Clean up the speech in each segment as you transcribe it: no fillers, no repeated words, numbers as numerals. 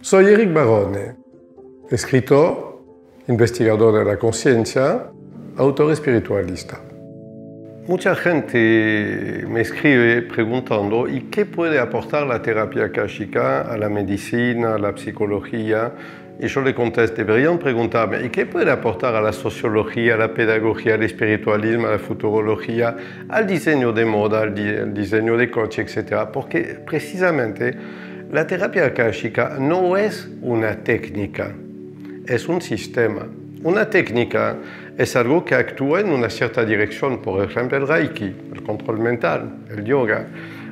Soy Eric Barone, escritor, investigador de la conciencia, autor espiritualista. Mucha gente me escribe preguntando ¿y qué puede aportar la terapia akáshica a la medicina, a la psicología? Y yo le contesto, deberían preguntarme ¿y qué puede aportar a la sociología, a la pedagogía, al espiritualismo, a la futurología, al diseño de moda, al diseño de coche, etcétera? Porque precisamente la terapia akáshica no es una técnica, es un sistema. Una técnica es algo que actúa en una cierta dirección, por ejemplo el Reiki, el control mental, el yoga.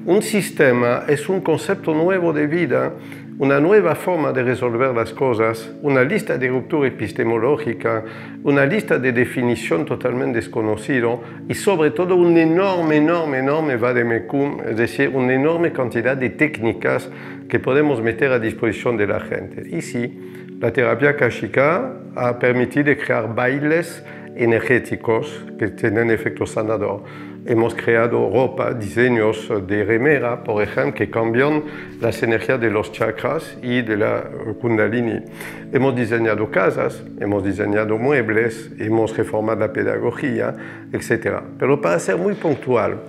Un sistema es un concepto nuevo de vida, una nueva forma de resolver las cosas, una lista de ruptura epistemológica, una lista de definición totalmente desconocido y sobre todo un enorme vademecum, es decir, una enorme cantidad de técnicas que podemos meter a disposición de la gente. Y sí, la terapia akáshica ha permitido crear bailes energéticos que tienen efecto sanador. Hemos creado ropa, diseños de remera, por ejemplo, que cambian las energías de los chakras y de la kundalini. Hemos diseñado casas, hemos diseñado muebles, hemos reformado la pedagogía, etc. Pero para ser muy puntual,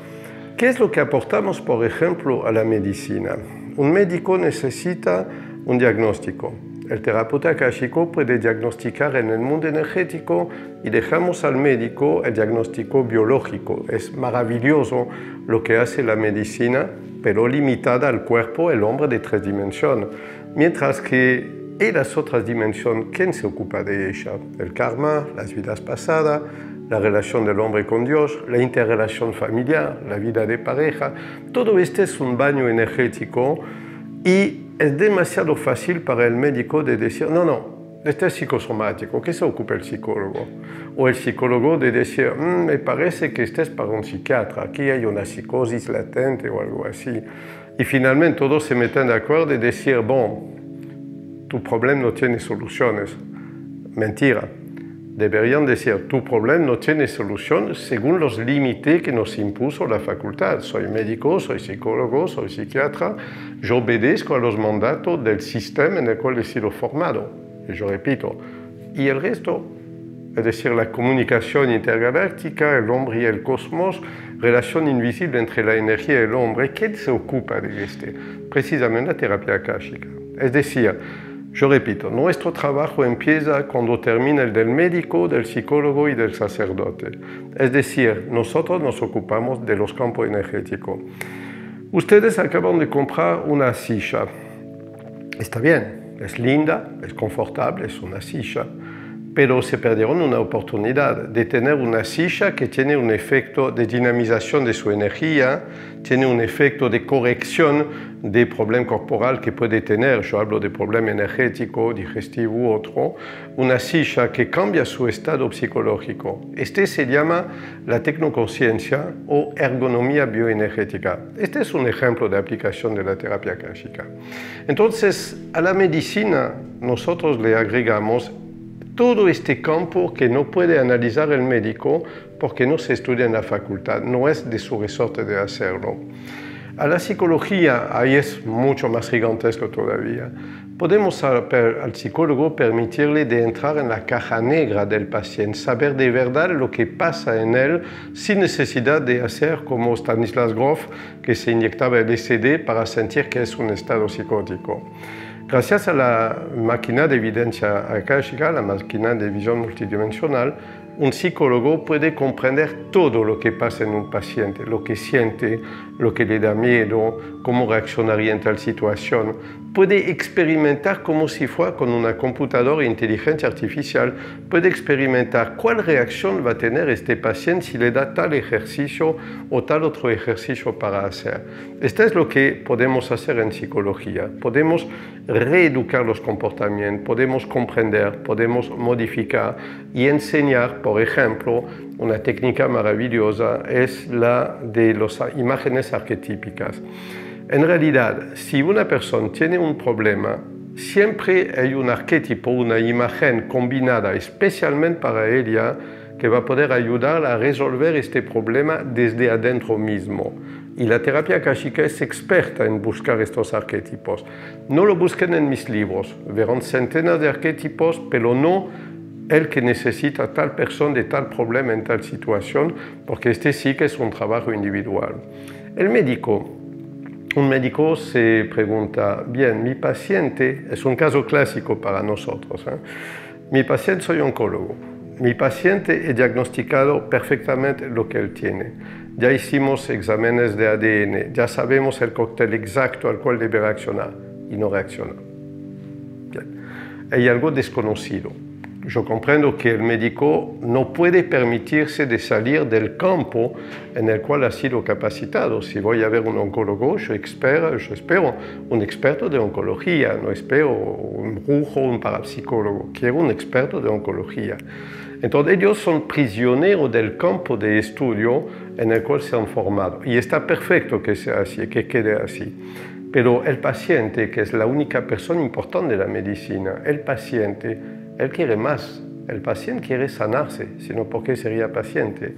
¿qué es lo que aportamos, por ejemplo, a la medicina? Un médico necesita un diagnóstico. El terapeuta akáshico puede diagnosticar en el mundo energético y dejamos al médico el diagnóstico biológico. Es maravilloso lo que hace la medicina, pero limitada al cuerpo, el hombre de 3 dimensiones. Mientras que en las otras dimensiones, ¿quién se ocupa de ella? El karma, las vidas pasadas, la relación del hombre con Dios, la interrelación familiar, la vida de pareja. Todo esto es un baño energético y es demasiado fácil para el médico de decir, no, este es psicosomático, ¿qué se ocupa el psicólogo? O el psicólogo de decir, me parece que este es para un psiquiatra, aquí hay una psicosis latente o algo así. Y finalmente todos se meten de acuerdo de decir, tu problema no tiene soluciones. Mentira. Deberían decir, tu problema no tiene solución según los límites que nos impuso la facultad. Soy médico, soy psicólogo, soy psiquiatra, yo obedezco a los mandatos del sistema en el cual he sido formado. Y yo repito, y el resto, es decir, la comunicación intergaláctica, el hombre y el cosmos, relación invisible entre la energía y el hombre, ¿quién se ocupa de este? Precisamente la terapia akáshica. Es decir, yo repito, nuestro trabajo empieza cuando termina el del médico, del psicólogo y del sacerdote. Es decir, nosotros nos ocupamos de los campos energéticos. Ustedes acaban de comprar una silla. Está bien, es linda, es confortable, es una silla. Pero se perdieron una oportunidad de tener una silla que tiene un efecto de dinamización de su energía, tiene un efecto de corrección de problema corporal que puede tener, yo hablo de problema energético, digestivo u otro, una silla que cambia su estado psicológico. Este se llama la tecnoconciencia o ergonomía bioenergética. Este es un ejemplo de aplicación de la terapia akáshica. Entonces, a la medicina nosotros le agregamos todo este campo que no puede analizar el médico porque no se estudia en la facultad, no es de su resorte de hacerlo. A la psicología, ahí es mucho más gigantesco todavía. Podemos al psicólogo permitirle de entrar en la caja negra del paciente, saber de verdad lo que pasa en él sin necesidad de hacer como Stanislas Grof, que se inyectaba LSD para sentir que es un estado psicótico. Gracias a la máquina de evidencia akáshica, la máquina de visión multidimensional, un psicólogo puede comprender todo lo que pasa en un paciente, lo que siente, lo que le da miedo, cómo reaccionaría en tal situación. Puede experimentar como si fuera con una computadora de inteligencia artificial, puede experimentar cuál reacción va a tener este paciente si le da tal ejercicio o tal otro ejercicio para hacer. Esto es lo que podemos hacer en psicología. Podemos reeducar los comportamientos, podemos comprender, podemos modificar y enseñar, por ejemplo, una técnica maravillosa es la de las imágenes arquetípicas. En realidad, si una persona tiene un problema, siempre hay un arquetipo, una imagen combinada especialmente para ella que va a poder ayudar a resolver este problema desde adentro mismo. Y la terapia akáshica es experta en buscar estos arquetipos. No lo busquen en mis libros, verán centenas de arquetipos, pero no el que necesita tal persona de tal problema en tal situación, porque este sí que es un trabajo individual. Un médico se pregunta, bien, mi paciente, es un caso clásico para nosotros, mi paciente soy oncólogo, mi paciente he diagnosticado perfectamente lo que él tiene, ya hicimos exámenes de ADN, ya sabemos el cóctel exacto al cual debe reaccionar y no reacciona. Bien. Hay algo desconocido. Yo comprendo que el médico no puede permitirse de salir del campo en el cual ha sido capacitado. Si voy a ver un oncólogo, yo espero un experto de oncología, no espero un brujo, un parapsicólogo, quiero un experto de oncología. Entonces ellos son prisioneros del campo de estudio en el cual se han formado. Y está perfecto que sea así, que quede así. Pero el paciente, que es la única persona importante de la medicina, el paciente, él quiere más. El paciente quiere sanarse, sino ¿por qué sería paciente?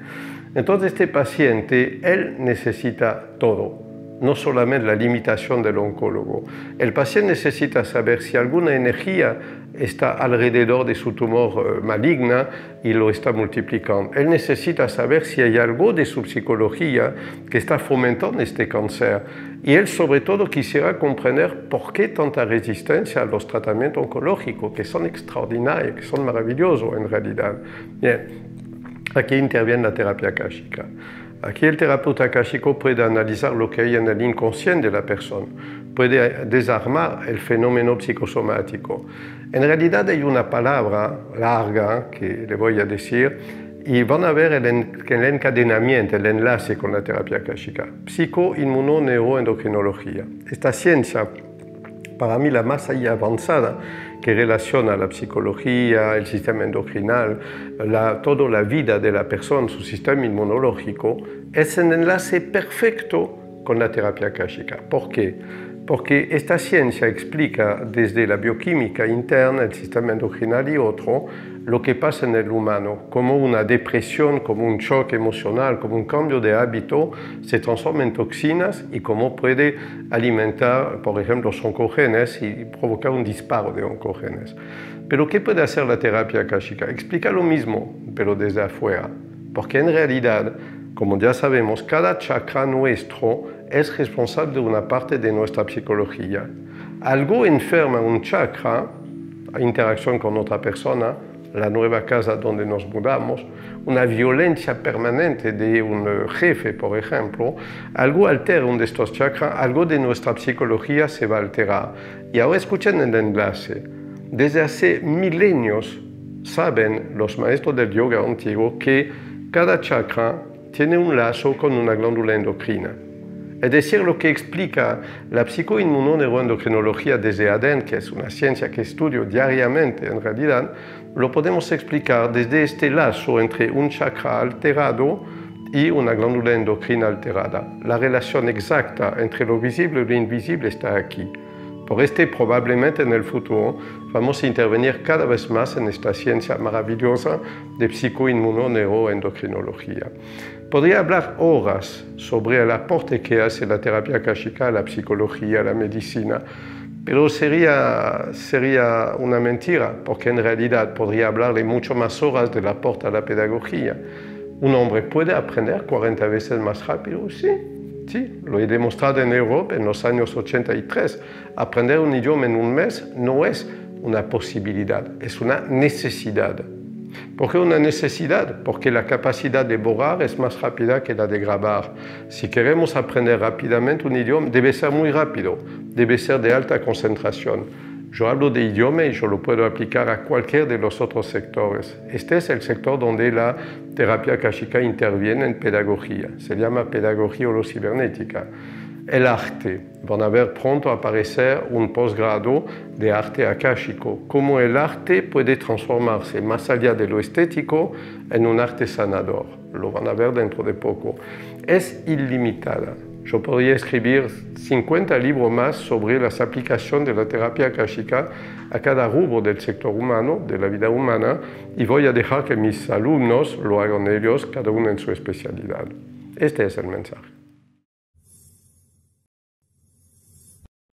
Entonces este paciente, él necesita todo, no solamente la limitación del oncólogo. El paciente necesita saber si alguna energía está alrededor de su tumor maligna y lo está multiplicando. Él necesita saber si hay algo de su psicología que está fomentando este cáncer. Y él sobre todo quisiera comprender por qué tanta resistencia a los tratamientos oncológicos, que son extraordinarios, que son maravillosos en realidad. Bien, aquí interviene la terapia akáshica. Aquí el terapeuta akáshico puede analizar lo que hay en el inconsciente de la persona, puede desarmar el fenómeno psicosomático. En realidad hay una palabra larga que le voy a decir y van a ver el encadenamiento, el enlace con la terapia akáshica. Psico-inmuno-neuroendocrinología. Esta ciencia, para mí la más allá avanzada, que relaciona la psicología, el sistema endocrinal, toda la vida de la persona, su sistema inmunológico, es un enlace perfecto con la terapia akáshica. ¿Por qué? Porque esta ciencia explica desde la bioquímica interna, el sistema endocrinal y otro, lo que pasa en el humano, como una depresión, como un shock emocional, como un cambio de hábito se transforma en toxinas y cómo puede alimentar, por ejemplo, los oncogenes y provocar un disparo de oncogenes. Pero ¿qué puede hacer la terapia akáshica? Explica lo mismo, pero desde afuera, porque en realidad, como ya sabemos, cada chakra nuestro es responsable de una parte de nuestra psicología. Algo enferma un chakra, interacción con otra persona, la nueva casa donde nos mudamos, una violencia permanente de un jefe, por ejemplo, algo altera uno de estos chakras, algo de nuestra psicología se va a alterar. Y ahora escuchen el enlace. Desde hace milenios saben los maestros del yoga antiguo que cada chakra tiene un lazo con una glándula endocrina. Es decir, lo que explica la psico-inmuno-neuroendocrinología desde ADN, que es una ciencia que estudio diariamente en realidad, lo podemos explicar desde este lazo entre un chakra alterado y una glándula endocrina alterada. La relación exacta entre lo visible y lo invisible está aquí. Por probablemente en el futuro vamos a intervenir cada vez más en esta ciencia maravillosa de psico-inmuno-neuroendocrinología. Podría hablar horas sobre el aporte que hace la terapia akáshica a la psicología, a la medicina, pero sería una mentira, porque en realidad podría hablarle mucho más horas del aporte a la pedagogía. ¿Un hombre puede aprender 40 veces más rápido? Sí, lo he demostrado en Europa en los años 83. Aprender un idioma en un mes no es una posibilidad, es una necesidad. ¿Por qué una necesidad? Porque la capacidad de borrar es más rápida que la de grabar. Si queremos aprender rápidamente un idioma, debe ser muy rápido, debe ser de alta concentración. Yo hablo de idioma y yo lo puedo aplicar a cualquier de los otros sectores. Este es el sector donde la terapia akáshica interviene en pedagogía. Se llama pedagogía holocibernética. El arte. Van a ver pronto aparecer un posgrado de arte akáshico. Cómo el arte puede transformarse más allá de lo estético en un arte sanador. Lo van a ver dentro de poco. Es ilimitada. Yo podría escribir 50 libros más sobre las aplicaciones de la terapia akáshica a cada rubro del sector humano, de la vida humana, y voy a dejar que mis alumnos lo hagan ellos, cada uno en su especialidad. Este es el mensaje.